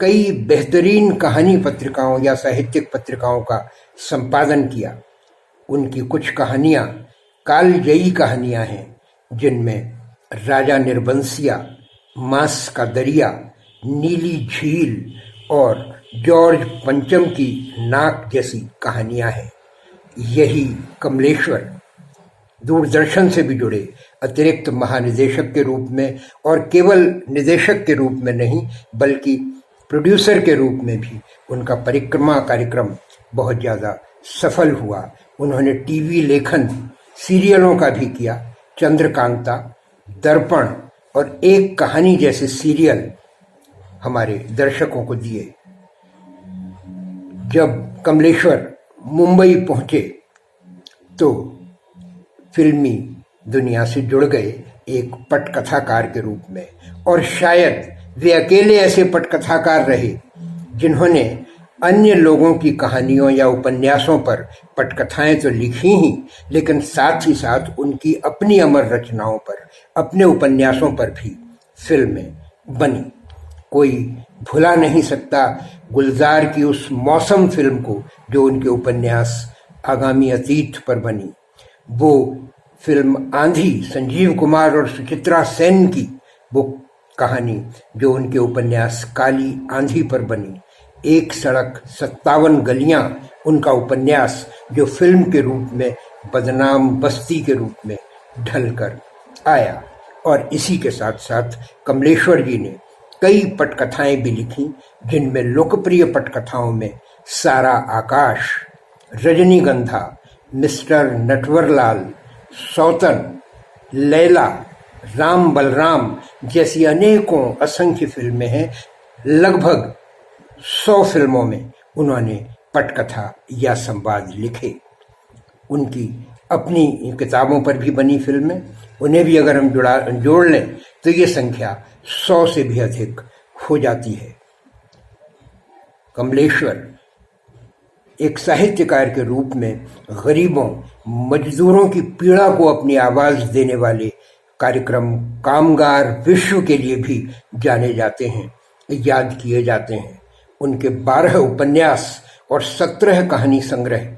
कई बेहतरीन कहानी पत्रिकाओं या साहित्यिक पत्रिकाओं का संपादन किया। उनकी कुछ कहानियां कालजयी कहानियां हैं, जिनमें राजा निर्बंसिया, मांस का दरिया, नीली झील और जॉर्ज पंचम की नाक जैसी कहानियां हैं। यही कमलेश्वर दूरदर्शन से भी जुड़े अतिरिक्त महानिदेशक के रूप में, और केवल निदेशक के रूप में नहीं बल्कि प्रोड्यूसर के रूप में भी उनका परिक्रमा कार्यक्रम बहुत ज़्यादा सफल हुआ। उन्होंने टीवी लेखन सीरियलों का भी किया। चंद्रकांता, दर्पण और एक कहानी जैसे सीरियल हमारे दर्शकों को दिए। जब कमलेश्वर मुंबई पहुंचे तो फिल्मी दुनिया से जुड़ गए एक पटकथाकार के रूप में, और शायद वे अकेले ऐसे पटकथाकार रहे जिन्होंने अन्य लोगों की कहानियों या उपन्यासों पर पटकथाएं तो लिखी ही, लेकिन साथ ही साथ उनकी अपनी अमर रचनाओं पर, अपने उपन्यासों पर भी फिल्में बनी। कोई भुला नहीं सकता गुलजार की उस मौसम फिल्म को जो उनके उपन्यास आगामी अतीत पर बनी। वो फिल्म आंधी, संजीव कुमार और सुचित्रा सेन की वो कहानी जो उनके उपन्यास काली आंधी पर बनी। एक सड़क 57 गलियां उनका उपन्यास जो फिल्म के रूप में बदनाम बस्ती के रूप में ढलकर आया। और इसी के साथ साथ कमलेश्वर जी ने कई पटकथाएं भी लिखी, जिनमें लोकप्रिय पटकथाओं में सारा आकाश, रजनीगंधा, मिस्टर नटवरलाल, सौतन, लैला, राम बलराम जैसी अनेकों असंख्य फिल्में हैं। लगभग 100 फिल्मों में उन्होंने पटकथा या संवाद लिखे। उनकी अपनी किताबों पर भी बनी फिल्में, उन्हें भी अगर हम जोड़ लें तो ये संख्या 100 से भी अधिक हो जाती है। कमलेश्वर एक साहित्यकार के रूप में गरीबों, मजदूरों की पीड़ा को अपनी आवाज देने वाले कार्यक्रम कामगार विश्व के लिए भी जाने जाते हैं, याद किए जाते हैं। उनके 12 उपन्यास और 17 कहानी संग्रह,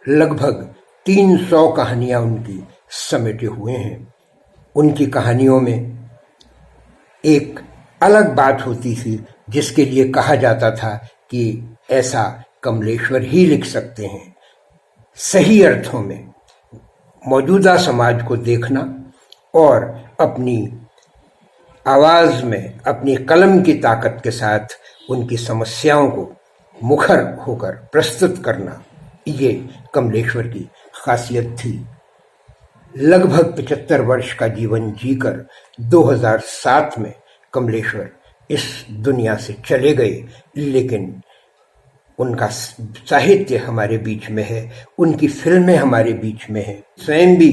लगभग 300 कहानियां उनकी समेटे हुए हैं। उनकी कहानियों में एक अलग बात होती थी जिसके लिए कहा जाता था कि ऐसा कमलेश्वर ही लिख सकते हैं। सही अर्थों में मौजूदा समाज को देखना और अपनी आवाज में, अपनी कलम की ताकत के साथ उनकी समस्याओं को मुखर होकर प्रस्तुत करना, ये कमलेश्वर की खासियत थी। लगभग 75 वर्ष का जीवन जीकर 2007 में कमलेश्वर इस दुनिया से चले गए, लेकिन उनका साहित्य हमारे बीच में है, उनकी फिल्में हमारे बीच में हैं। स्वयं भी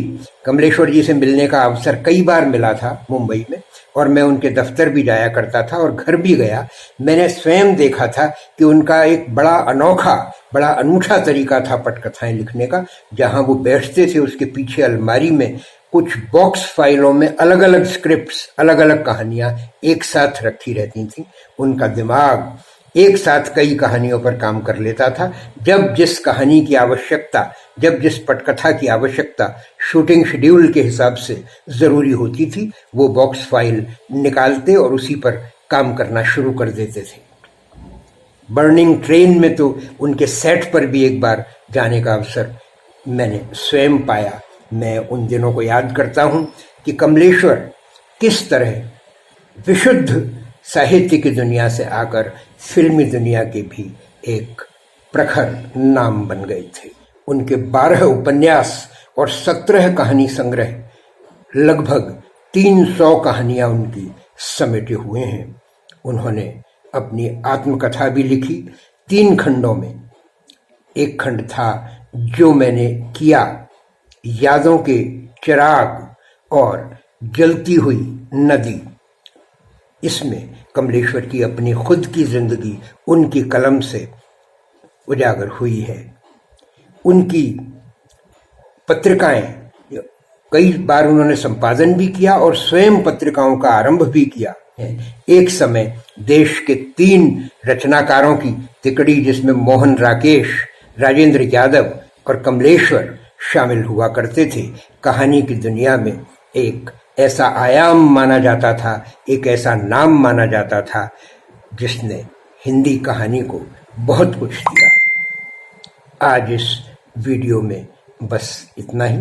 कमलेश्वर जी से मिलने का अवसर कई बार मिला था मुंबई में, और मैं उनके दफ्तर भी जाया करता था और घर भी गया। मैंने स्वयं देखा था कि उनका एक बड़ा अनोखा, बड़ा अनूठा तरीका था पटकथाएं लिखने का। जहां वो बैठते थे उसके पीछे अलमारी में कुछ बॉक्स फाइलों में अलग अलग स्क्रिप्ट्स, अलग अलग कहानियां एक साथ रखी रहती थी। उनका दिमाग एक साथ कई कहानियों पर काम कर लेता था। जब जिस कहानी की आवश्यकता, जब जिस पटकथा की आवश्यकता शूटिंग शेड्यूल के हिसाब से जरूरी होती थी, वो बॉक्स फाइल निकालते और उसी पर काम करना शुरू कर देते थे। बर्निंग ट्रेन में तो उनके सेट पर भी एक बार जाने का अवसर मैंने स्वयं पाया। मैं उन दिनों को याद करता हूं कि कमलेश्वर किस तरह विशुद्ध साहित्य की दुनिया से आकर फिल्मी दुनिया के भी एक प्रखर नाम बन गए थे। उनके 12 उपन्यास और 17 कहानी संग्रह, लगभग 300 कहानियां उनकी समेटे हुए हैं। उन्होंने अपनी आत्मकथा भी लिखी 3 खंडों में। एक खंड था जो मैंने किया, यादों के चिराग और जलती हुई नदी। इसमें कमलेश्वर की अपनी खुद की जिंदगी उनकी कलम से उजागर हुई है। उनकी पत्रिकाएं कई बार उन्होंने संपादन भी किया और स्वयं पत्रिकाओं का आरंभ भी किया। एक समय देश के 3 रचनाकारों की तिकड़ी, जिसमें मोहन राकेश, राजेंद्र यादव और कमलेश्वर शामिल हुआ करते थे, कहानी की दुनिया में एक ऐसा आयाम माना जाता था, एक ऐसा नाम माना जाता था जिसने हिंदी कहानी को बहुत कुछ दिया। आज इस वीडियो में बस इतना ही।